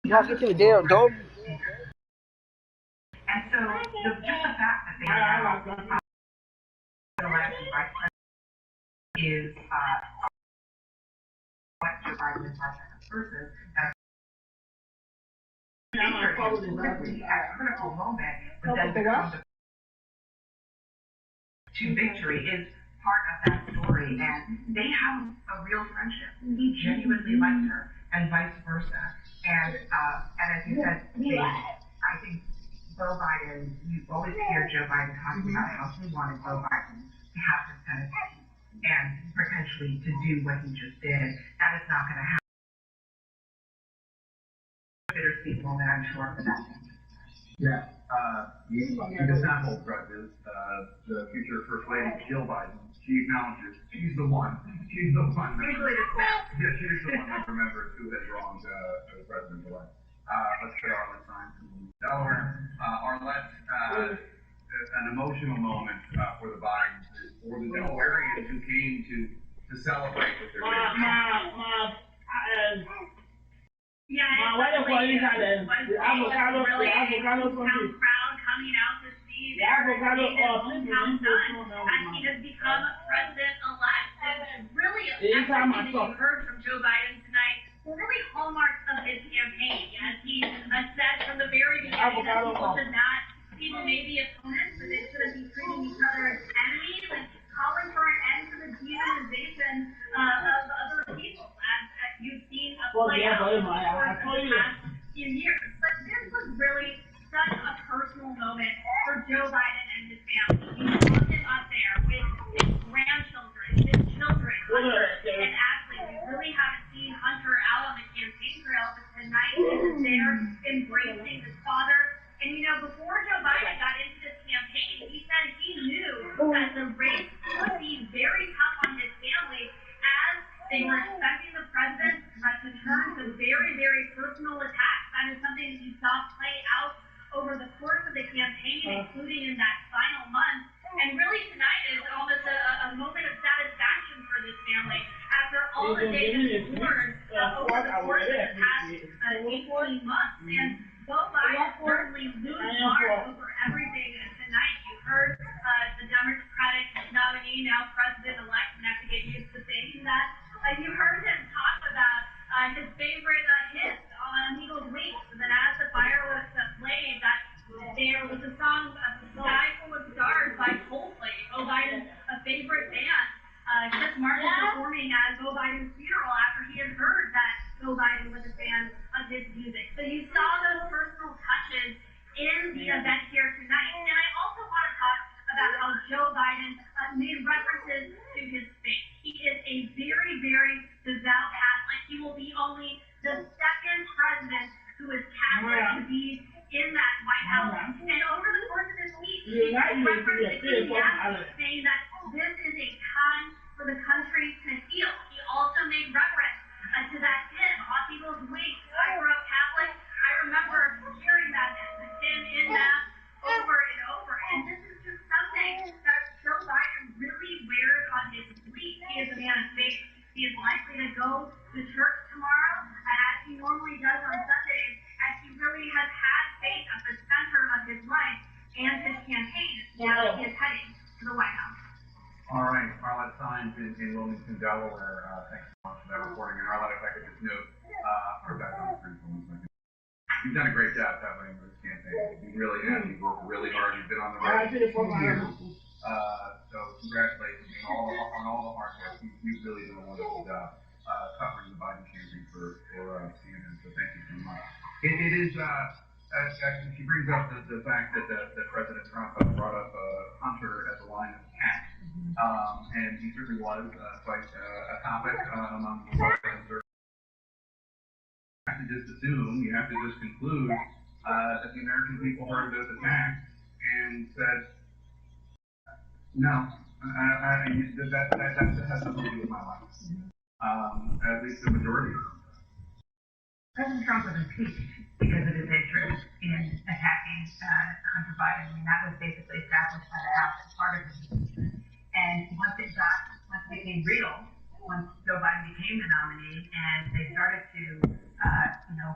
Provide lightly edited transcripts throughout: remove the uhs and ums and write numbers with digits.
Y'all get your damn dog. And so just the fact that they are now elected vice president is what Joe Biden is like as a person. Really at a critical moment, but then becomes to victory is part of that story. And they have a real friendship. He genuinely likes her, and vice versa. And as you said, I think Joe Biden, you always hear Joe Biden talking about how he wanted Joe Biden to have the Senate and potentially to do what he just did. That is not going to happen. Bittersweet moment, I'm sure, for that. Yeah. The sample judges, the future First Lady, Jill Biden, she acknowledges she's the one. She's the one. Usually the best. Yeah, she's the one that remembers who had wronged the president-elect. Let's get Arlette Saenz from Delaware. Arlette, an emotional moment for the Bidens, for the Delawareans who came to celebrate with their Yeah, it's really avocado crowd coming out to see their hometown son as he has become president-elect. And really, everything that you heard from Joe Biden tonight were really hallmarks of his campaign. As he said from the very beginning that people may be opponents, but they shouldn't be treating each other as enemies, and calling for an end to the demonization of other people, as you've seen play out over the past few years. But this was really such a personal moment for Joe Biden and his family. You saw him up there with his grandchildren, his children, Hunter and Ashley. We really haven't seen Hunter out on the campaign trail, but tonight he was there embracing his father. And before Joe Biden got into this campaign, he said he knew that the race would be very tough on his family as they were expecting the president to turn to very, very personal attacks. That is something that you saw play out over the course of the campaign, including in that final month. And really tonight is almost a moment of satisfaction for this family after all that they have endured over the course of the past 18 months. And Joe Biden certainly lose mark over everything. And tonight you heard the Democratic nominee, now president-elect, and I have to get used to saying that. You heard him talk about his favorite hit on Eagles Wings. And then as the fireworks played, there was a song, Sky Full of Stars by Coldplay, Joe Biden's favorite band. Chris Martin performing at Joe Biden's funeral after he had heard that Joe Biden was a fan of his music. So you saw those personal touches in the event here tonight. And I also want to talk about how Joe Biden made references to his faith. He is a very, very devout Catholic. He will be only the second president who is Catholic to be in that White House. And over the course of this week, he referenced Ecclesiastes, saying that this is a time for the country to heal. He also made reference to that hymn, On Eagles Wings. I grew up Catholic. I remember hearing that hymn in Mass over and over. And this is just something that Joe Biden really wears on his sleeve. He is a man of faith. He is likely to go to church tomorrow, as he normally does on Sundays, as he really has had faith at the center of his life and his campaign. Now he is heading to the White House. All right, Arlette Saenz in Wilmington, Delaware. Thanks so much for that reporting. And Arlette, if I could just note, put her back on the screen for 1 second. You've done a great job happening with this campaign. You really have. You've worked really hard. You've been on the road for 2 years. So congratulations on all the hard work. You've really done a wonderful job covering the Biden campaign for CNN. So thank you so much. It is. She brings up the fact that President Trump brought up Hunter as a line of attack. And he certainly was quite a topic among the Republicans. You have to just assume, you have to just conclude that the American people heard those attacks and said, no, that has nothing to do with my life. At least the majority of them. President Trump was impeached because of his interest in attacking Hunter Biden. I mean, that was basically established by the House as part of his impeachment. And once it became real, once Joe Biden became the nominee, and they started to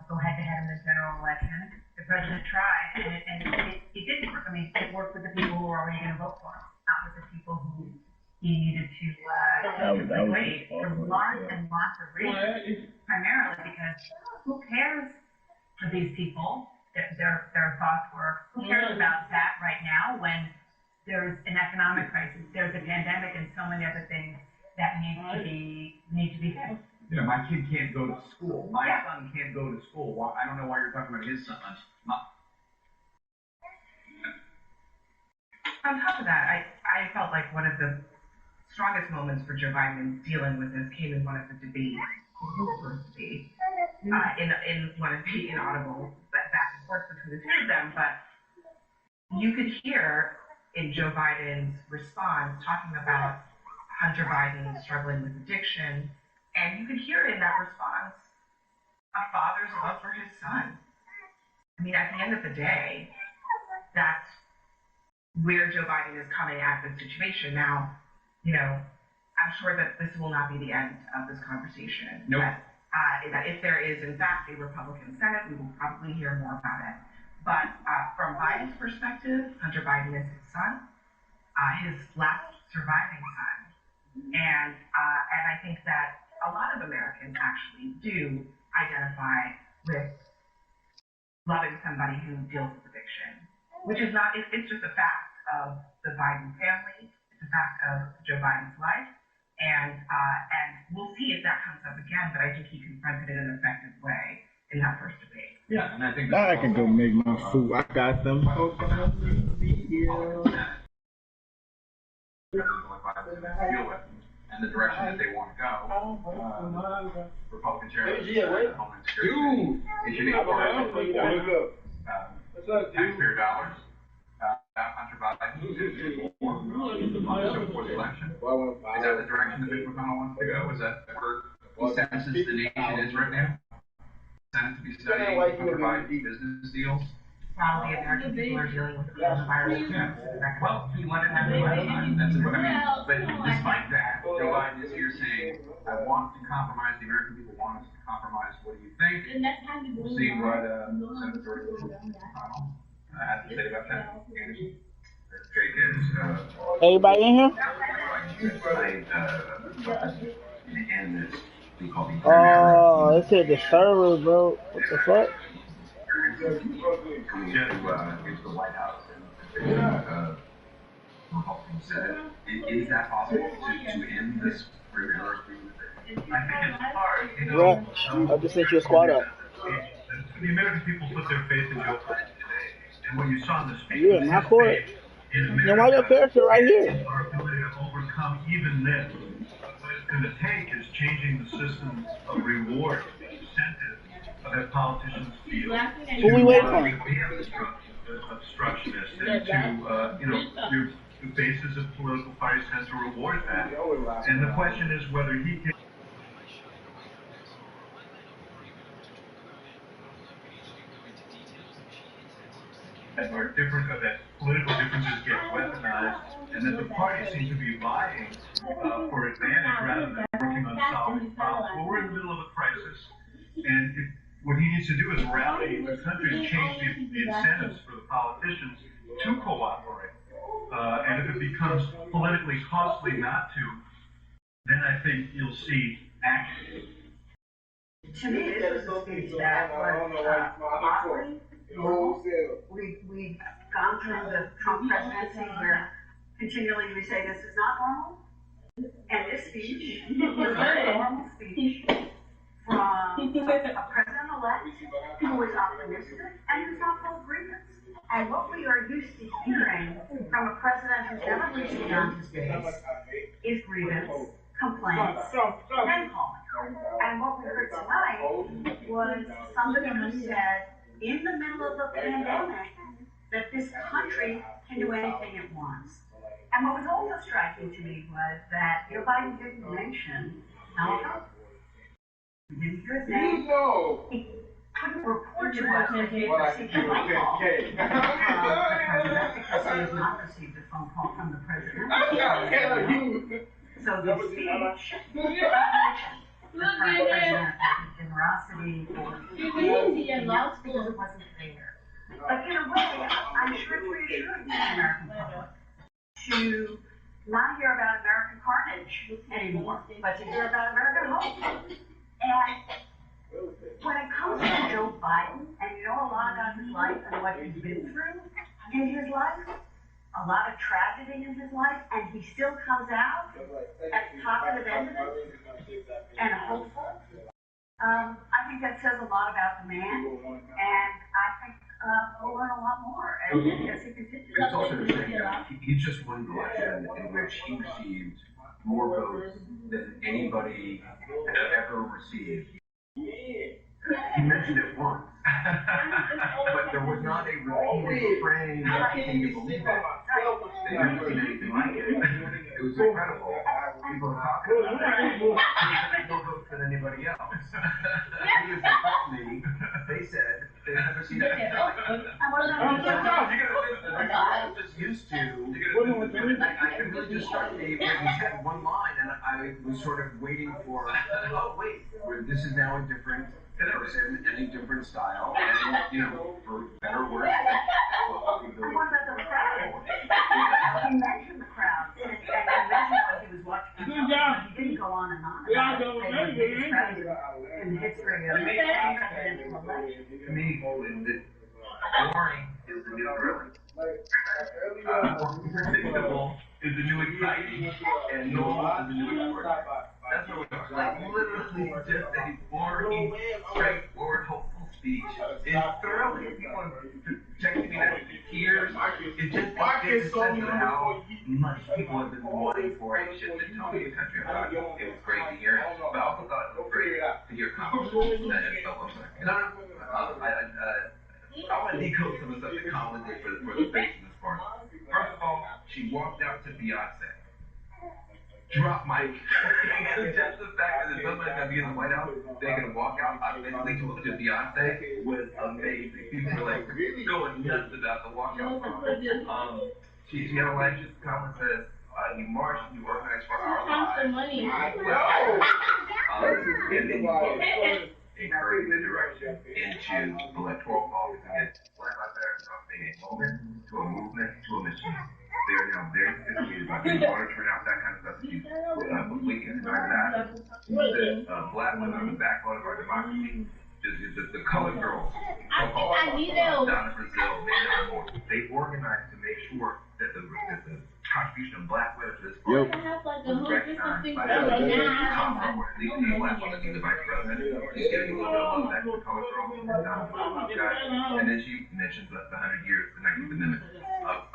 go head to head in the general election. The president tried, and it didn't work. I mean, it worked with the people who were already going to vote for him, not with the people who he needed to persuade for lots and lots of reasons. Primarily because who cares for these people? Their thoughts were, who cares about that right now when there's an economic crisis, there's a pandemic, and so many other things that need to be fixed. You know, my kid can't go to school. My son can't go to school. Why, I don't know why you're talking about his son. On top of that, I felt like one of the strongest moments for Joe Biden dealing with this came in one of the debates, in one of the inaudible back and forth between the two of them. But you could hear in Joe Biden's response talking about Hunter Biden struggling with addiction, and you could hear in that response a father's love for his son. I mean, at the end of the day, that's where Joe Biden is coming at the situation. Now, I'm sure that this will not be the end of this conversation. Nope. That if there is, in fact, a Republican Senate, we will probably hear more about it. But from Biden's perspective, Hunter Biden is his son, his last surviving son. And I think that a lot of Americans actually do identify with loving somebody who deals with addiction, which is not, it's just a fact of the Biden family. It's a fact of Joe Biden's life. And we'll see if that comes up again, but I think he confronted it in an effective way in that first debate. Yeah, and I think now I can go make my food. I got them. And the direction that they want to go. Republican chair of Homeland Security. It should be part of taxpayer dollars. Hunter Biden for the election. Is that the direction that Mitch McConnell wants to go? Is that where he senses the nation is right now? Senate to be studying Hunter Biden business deals? Probably American people are dealing with the coronavirus. Well, he wanted to have the last time. That's what I mean. But despite that, Joe Biden is here saying, I want to compromise. The American people want us to compromise. What do you think? We'll see what Senator McConnell had to say about that. Anderson? Jake is, Everybody in here? Oh, it said the server, bro. What the fuck? Into the White House and Republican Senate. Is that possible to end this regular agreement? I think it's hard. Yeah, I just sent you a squad up. The American people put their faith in Joe Biden today, and what you saw in the speech. Yeah, my court. Then why your character right here? Our ability to overcome even this. What it's going to take is changing the system of reward, incentive that politicians feel. Who we waiting for? Obstructionist and to, your basis of political parties tends to reward that. And the question is whether he can. Are different, that political differences get weaponized, and that the parties seem to be vying for advantage rather than working on solving problems. Well, we're in the middle of a crisis, and what he needs to do is rally the country and change the incentives for the politicians to cooperate. And if it becomes politically costly not to, then I think you'll see action. To me, this is a speech that was awfully normal. We've gone through the Trump presidency where continually we say this is not normal. And this speech was a very normal speech from a president-elect who is optimistic and who's not full of grievance. And what we are used to hearing from a president who's never reached beyond his base is grievance, complaints, and calling. And what we heard tonight was somebody who said, in the middle of a pandemic, that this country can do anything it wants. And what was also striking to me was that Joe Biden didn't mention Donald Trump. He didn't hear his name. He couldn't report to us that he had received a phone call from the president because he has not received a phone call from the president. So the speech the current president for his generosity or because it wasn't there. But in a way, I'm sure it's reassuring to the American public to not hear about American carnage anymore, but to hear about American hope. And when it comes to Joe Biden, and you know a lot about his life and what he's been through in his life, a lot of tragedy in his life, and he still comes out at the positive end of it and hopeful. I think that says a lot about the man, and I think we'll learn a lot more as he continues. It's also the thing that he just won the election in which he received more votes than anybody had ever received. He mentioned it once, but there was not a repeated frame. Can you believe it? They've never seen anything like it. It was incredible. People are talking about it. More votes than anybody else. He was like me. They said they've never seen anything like it. I'm just used to. I really just struck me when he said one line, and I was sort of waiting for. Oh wait, this is now a different person and a different style, and you know, for better or worse. And what about the crowd? He mentioned the crowd, and he mentioned when he was watching. He didn't go on and on. About in the history of presidential election. To me, boring is the new thrilling. Predictable is the new exciting, and normal is the new extraordinary. That's what we are. Like literally just a boring, straightforward, hopeful speech. It's thrilling. People are texting me that tears. It just gives a sense of how much people have been wanting for a shift in tone in the country. I thought it was great to hear, but I also thought it was great to hear comments that it felt like. I want to decode some of the stuff that Colin did for the face of this party. First of all, she walked out to Beyonce. Drop mic. Just the fact that somebody's going to be in the White House, they're going to walk out authentically to Beyonce was amazing. People were like going nuts about the walkout song. She had a line, just Colin says, you marched, you organized for our lives. And then you encourage the direction into electoral politics against Black Lives Matter from being a moment to a movement to a mission. They're now very sophisticated about getting voter turnout, that kind of stuff. But we can deny that. The black women are the backbone of our democracy. The colored girls, down in Brazil, they organized to make sure that the contribution of black women to this party was recognized by the Congress, or at least the black woman being the vice president. She's getting a little bit of love back to the colored girls down in the and then she mentions the 100 years, the 19th Amendment, of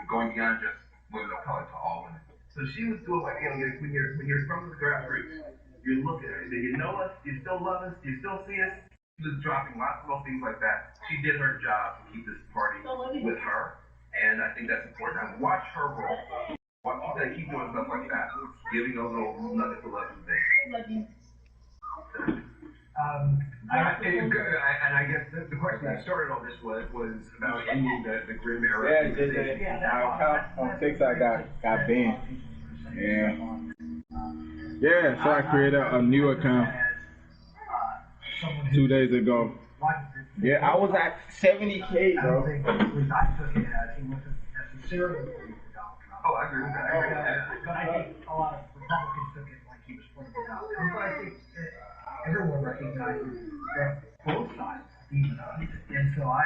going beyond just women of color to all women. So she was doing like, when you're from the grassroots, you look at her and say, you know us, you still love us, you still see us. She was dropping lots of little things like that. She did her job to keep this party with her, and I think that's important. Now watch her roll. She's gonna keep doing stuff like that, giving those little nuggets of love today. And I guess the question that started all this was about ending the grim era. On TikTok got banned. Yeah, so I created a new account 2 days ago. Yeah, I was at 70K, bro. I think I took it as he wasn't necessarily going to Donald Trump. Oh, I agree with that. But I think a lot of Republicans took it like he was pointing it out. But I think everyone recognizes that both sides even us. And so I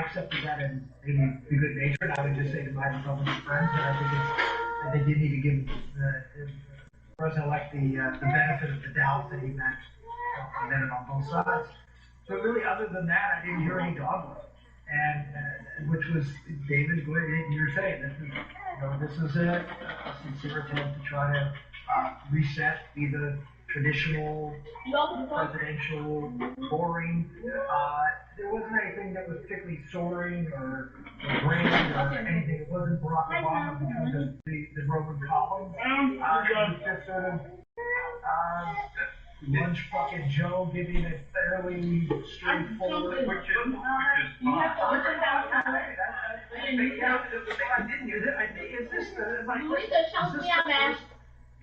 accepted that and maybe be good natured. I would just say to my Republican friends that I think you need to give the President-elect the benefit of the doubt that he matched on both sides. So really, other than that, I didn't hear any dogma. And which was David, you're saying this is a sincere attempt to try to reset either traditional, presidential, boring. There wasn't anything that was particularly soaring or grand or anything. It wasn't Barack Obama because of the Roman column. It was just sort of lunch bucket Joe giving a fairly straightforward. Which is I didn't use it. Is this the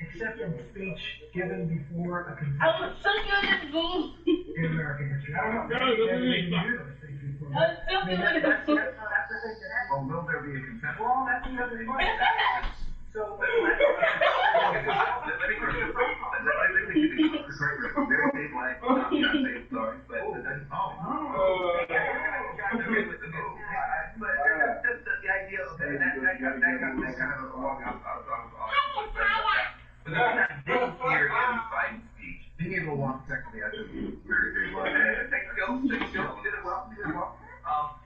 acceptance speech given before a convention I was so good at boom. in American history. I don't know. Maybe you heard those things before. I was so good at boom. That's the thing that happens. Well, will there be a consent? Well, that's the other point. So, let me very big like, I'm not saying sorry, but but just the idea of that kind of walk out. But the thing I didn't hear in Biden's speech, being able to walk technically, I think very, very well. Thanks, Joe. You did it well.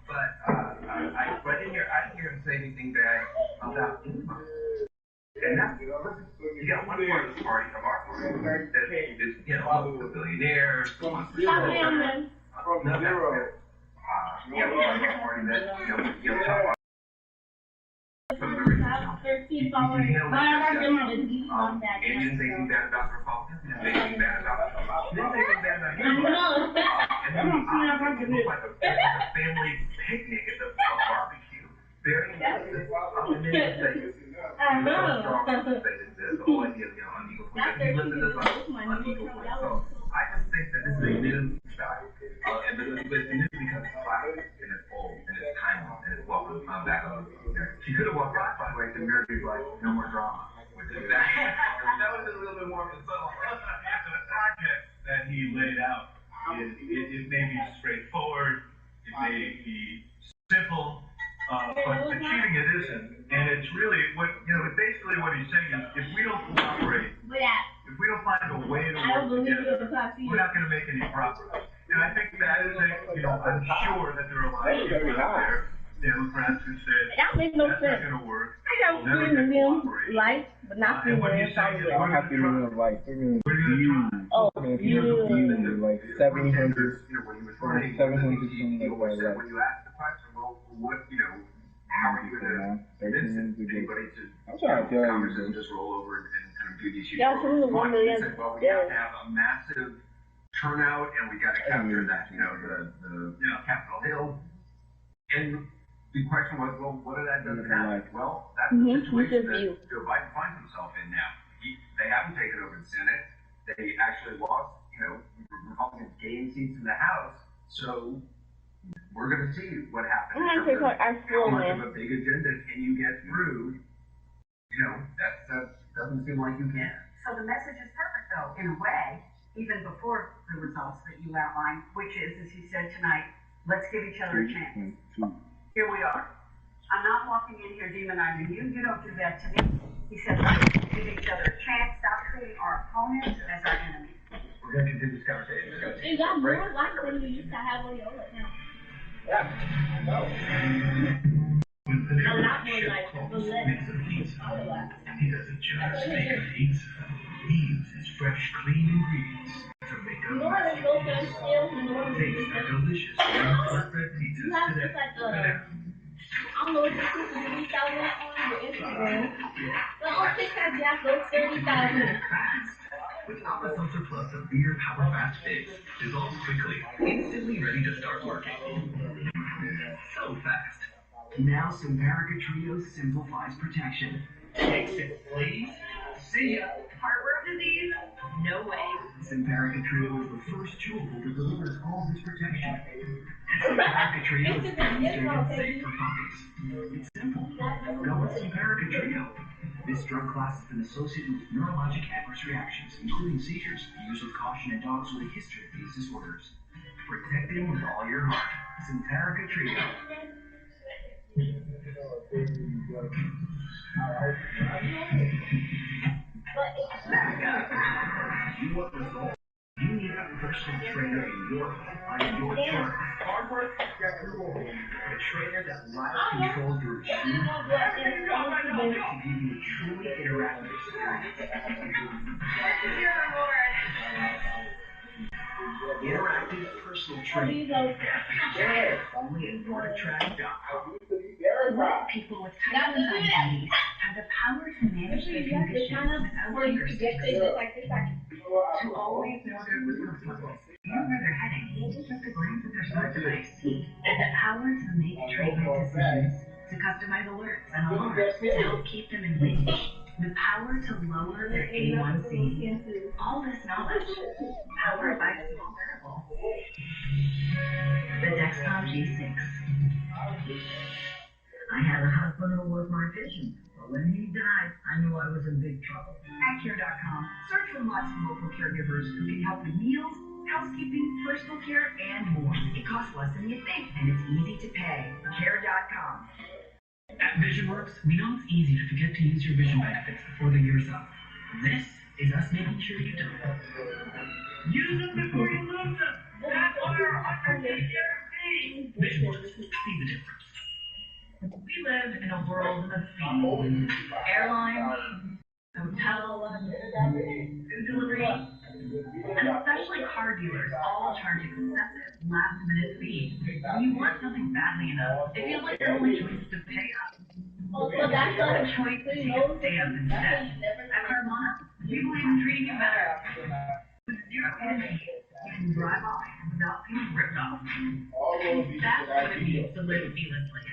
But I didn't hear him say anything bad about anyone. And that's, you got one part of the party, of our party, that is, the billionaires, the ones for sure. From zero. You have a party that, top some of the rich people. You didn't say anything bad about the Republicans. You didn't say anything bad about the You didn't say anything bad about him. And then it looked like a family picnic at the barbecue. Very inclusive. And then you say, I know. The whole idea of unequal play. You listen to this unequal play. So I just think that this is a new style. But it's new because it's classic and it's old and it's timeless and it's welcome. I'm back on there. She could have walked out, by the way, to America's like, no more drama. Which is that would have been a little bit more of a subtle. The project that he laid out it may be straightforward, it may be simple, but achieving it isn't. And it's really basically what he's saying is if we don't cooperate, if we don't find a way to work together, we're not going to make any progress. And I think that is I'm sure that there are a lot of people out there, Democrats who said that makes no that's sense. not going to work. I got freedom of life, but not freedom of life. I don't have freedom of life. Freedom of view. Oh, Freedom of view, like 700. When you were running, 700 he always said when you ask the question, well, what, how are you going to convince anybody to Congress and just roll over and kind of do these huge programs? He said, well, we have to have a massive turnout and we got to capture that, the Capitol Hill. And the question was, well, what did that do to happen? Well, that's the situation that Joe Biden finds himself in now. They haven't taken over the Senate. They actually lost, Republicans gained seats in the House. So we're going to see what happens. How much of a big agenda can you get through? That doesn't seem like you can. So the message is perfect, though, in a way, even before the results that you outlined, which is, as he said tonight, let's give each other a chance. Here we are. I'm not walking in here demonizing you. You don't do that to me. He said, let's give each other a chance. Stop treating our opponents as our enemies. We're going to continue this conversation. You got more life than you used to have on your own now. When the makes a pizza, he doesn't just make a pizza. He uses fresh, clean ingredients to make a masterpiece. Taste the delicious flatbread pizzas today. I don't know what this is, we saw that on your Instagram. But I'll take that Jack those 30,000. With Alka-Seltzer Plus, a beer power fast fix dissolves quickly, instantly ready to start working. So fast. Now Simparica Trio simplifies protection. Fix it, please. See ya. Heartworm disease? No way. Simparica Trio is the first chewable that delivers all this protection. Simparica Trio is demonstrated safe for puppies. It's simple. Go with Simparica Trio. This drug class has been associated with neurologic adverse reactions, including seizures. Use with caution in dogs with a history of these disorders. Protect them with all your heart. Simparica Trio. Back up. You want results? You need a personal trainer in your home, on your terms. Hard work, a trainer that live controls your routine to give you a truly interactive experience. Interactive personal training. Only at NordicTrack.com. People with type 1 diabetes have the power to manage their conditions without your to always know their glucose levels, even where they're heading, just a glance at their smart device. The power to make treatment decisions, to customize alerts and alarms to help keep them engaged. the power to lower their A1C. All this knowledge, powered by a small wearable. The Dexcom G6. I had a husband who was my patient, but when he died, I knew I was in big trouble. At Care.com, search for lots of local caregivers who can help with meals, housekeeping, personal care, and more. It costs less than you think, and it's easy to pay. Care.com. At VisionWorks, we know it's easy to forget to use your vision benefits before the year's up. This is us making sure you don't. Use them before you lose them. That's our 100-day guarantee. VisionWorks, see the difference. We live in a world of fees. Airlines, hotels, food delivery, and especially car dealers all charge excessive last-minute fees. When you want something badly enough, it feels like your only choice is to pay up. Oh, so But that's there's not a choice to take a stand instead. At Carvana, we believe in treating you better. With zero hidden fees, you can drive off without being ripped off. That's what it means to live feelessly.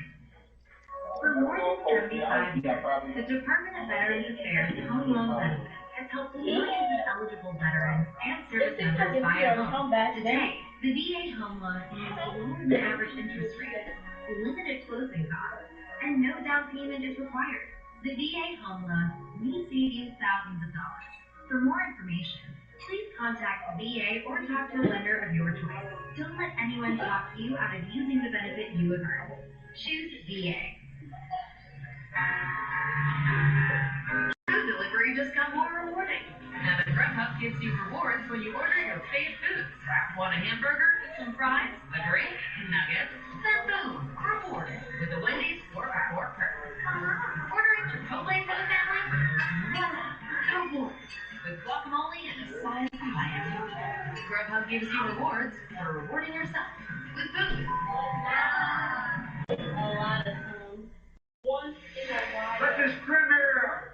For more than 75 years, the Department of Veterans Affairs Home Loan Benefit has helped millions of eligible veterans and service members buy a home. Today, the VA home loan is a lower than average interest rate, limited closing costs, and no down payment is required. The VA home loan may save you thousands of dollars. For more information, please contact the VA or talk to a lender of your choice. Don't let anyone talk you out of using the benefit you have earned. Choose VA. Food delivery just got more rewarding. Now the Grubhub gives you rewards when you order your favorite foods. Want a hamburger, some fries, a drink, nuggets, then boom, rewarded with the Wendy's 4-for-4 perk. Ordering Chipotle for the family? Rewarded with guacamole and a side of life. Grubhub gives you rewards for rewarding yourself with food. a lot of times. Once in a while. Let this premier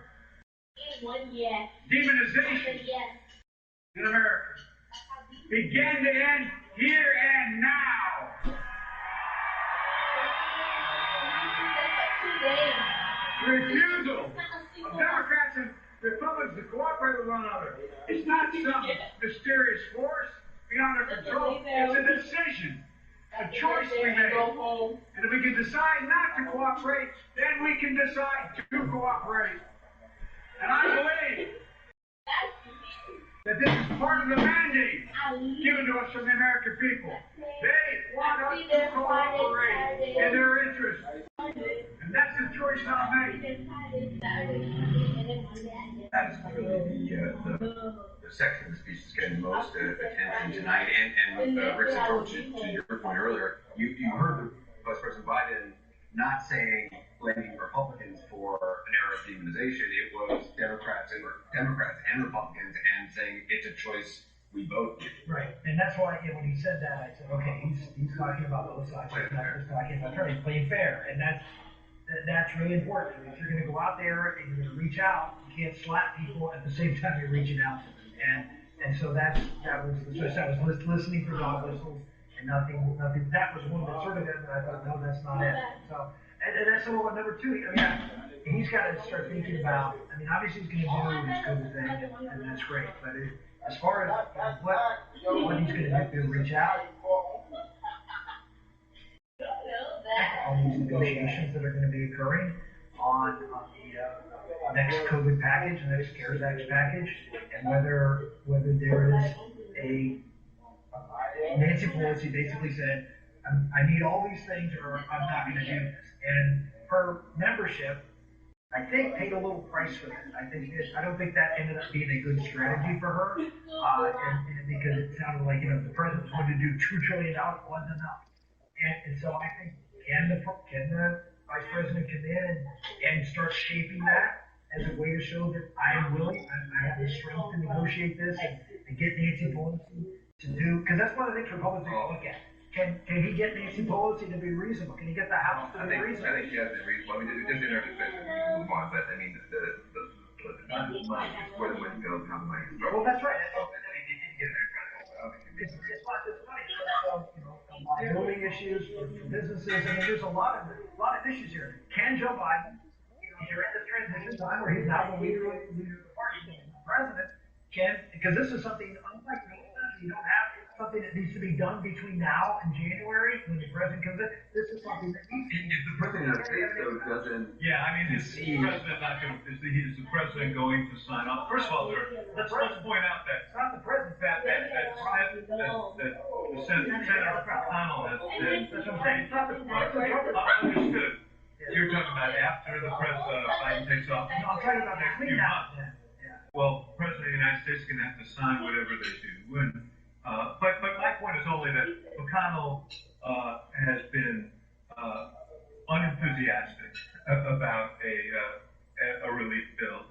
One yes. demonization Yes. in America begin to end here and now. The refusal of Democrats and Republicans to cooperate with one another. It's not some mysterious force beyond our control. It's a decision, a choice we make. And if we can decide not to cooperate, then we can decide to cooperate. And I believe that this is part of the mandate given to us from the American people. They want us to cooperate in their interest. And that's the choice I'll make. That is clearly the section of the speech that's getting the most attention tonight. And Rick Santorum, to your point earlier, you heard Vice President Biden not saying blaming Republicans for an era of demonization. It was Democrats and Republicans, and saying it's a choice we both get. Right, and that's why when he said that, I said, okay, he's talking about both sides. He's not just talking about attorneys playing fair, and that's really important. If you're going to go out there and you're going to reach out, you can't slap people at the same time you're reaching out to them. And so that was listening for dog whistles and nothing. That was one that sort of ended, and I thought, no, that's not it. So, and that's number two. I mean, he's got to start thinking about. I mean, obviously he's going to do his COVID thing, and that's great. But as far as what he's going to do to reach out. All these negotiations that are going to be occurring on the next COVID package, the next CARES Act package, and whether there is a Nancy Pelosi basically said, I need all these things or I'm not going to do this. And her membership, I think, paid a little price for that. I don't think that ended up being a good strategy for her, and because it sounded like the president wanted to do $2 trillion wasn't enough. And so I think can the vice president come in and start shaping that as a way to show that I am willing, I have the strength to negotiate this and get Nancy Pelosi to do, because that's one of the things Republicans look at. Can he get Nancy Pelosi to be reasonable? Can he get the House to be reasonable? I think she has been reasonable. I mean, just in her defense, move on, but I mean, the money is where the money goes, how the money is. Well, that's right. It's not just money. So, building issues for businesses. I mean, there's a lot of issues here. Can Joe Biden during this transition time where he's now the leader of the party, the president can, because this is something unlike the you don't have something that needs to be done between now and January when the president comes in. This is something that needs to be. If the president of the States though doesn't. Yeah, I mean, is the president not going to? Is the president going to sign off? First of all, let's point out that it's not the president. That Senator McConnell has been. That's what I'm saying. It's not the president. Understood. You're talking about after the Biden takes off. No, I'm talking about next few months. Well, the President of the United States is going to have to sign whatever they do. But my point is only that McConnell has been unenthusiastic about a relief bill,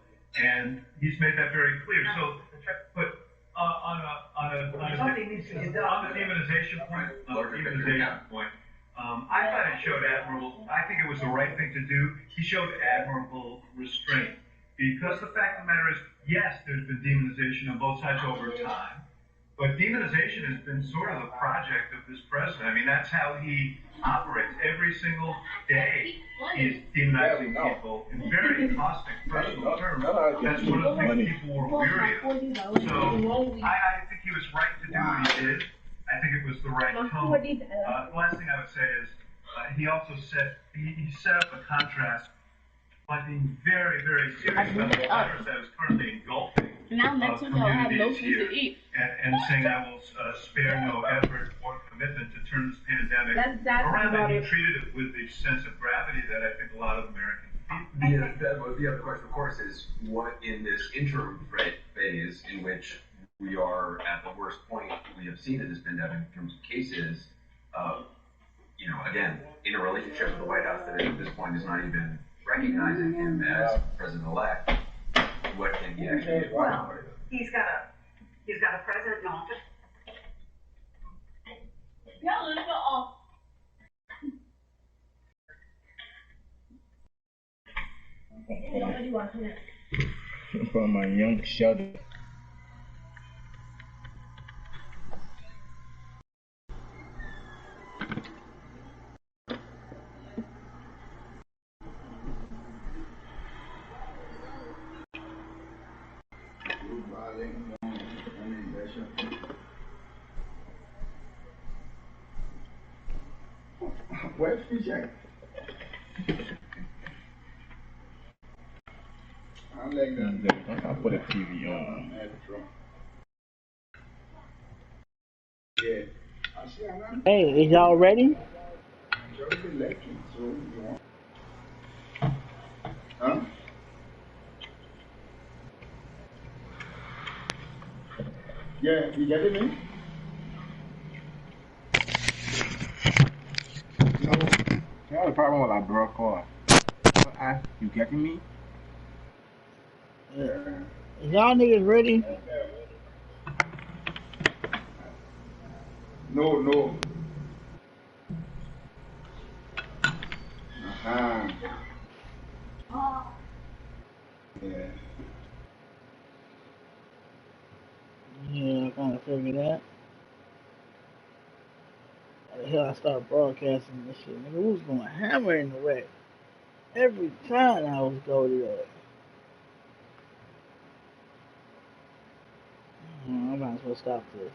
and he's made that very clear. So, but on the demonization point, I thought it showed admirable. I think it was the right thing to do. He showed admirable restraint. Because the fact of the matter is, yes, there's been demonization on both sides over time, but demonization has been sort of the project of this president. I mean, that's how he operates. Every single day, he's demonizing people in very caustic personal terms. That's one of the things people were weary of. So, I think he was right to do what he did. I think it was the right tone. The last thing I would say is, he also he set up a contrast by being very, very serious about the virus that is currently engulfing communities here, and saying I will spare no effort or commitment to turn this pandemic around. And he treated it with the sense of gravity that I think a lot of Americans feel. The other question, of course, is what in this interim phase in which we are at the worst point we have seen in this pandemic in terms of cases, again, in a relationship with the White House that at this point is not even recognizing him as president-elect, what can he actually do? Well, he's got a president in office. From my young Sheldon. Where's PJ? I'll put a TV on. Hey, is y'all ready? Huh? Yeah, you getting me? No, that's the problem with I broke off. You getting me? Yeah. Is y'all niggas ready? No. Uh-huh. Yeah. Yeah, I kind of figured that. How the hell I start broadcasting this shit? Nigga, we was going hammer in the wreck. Every time I was go to that. I might as well stop this.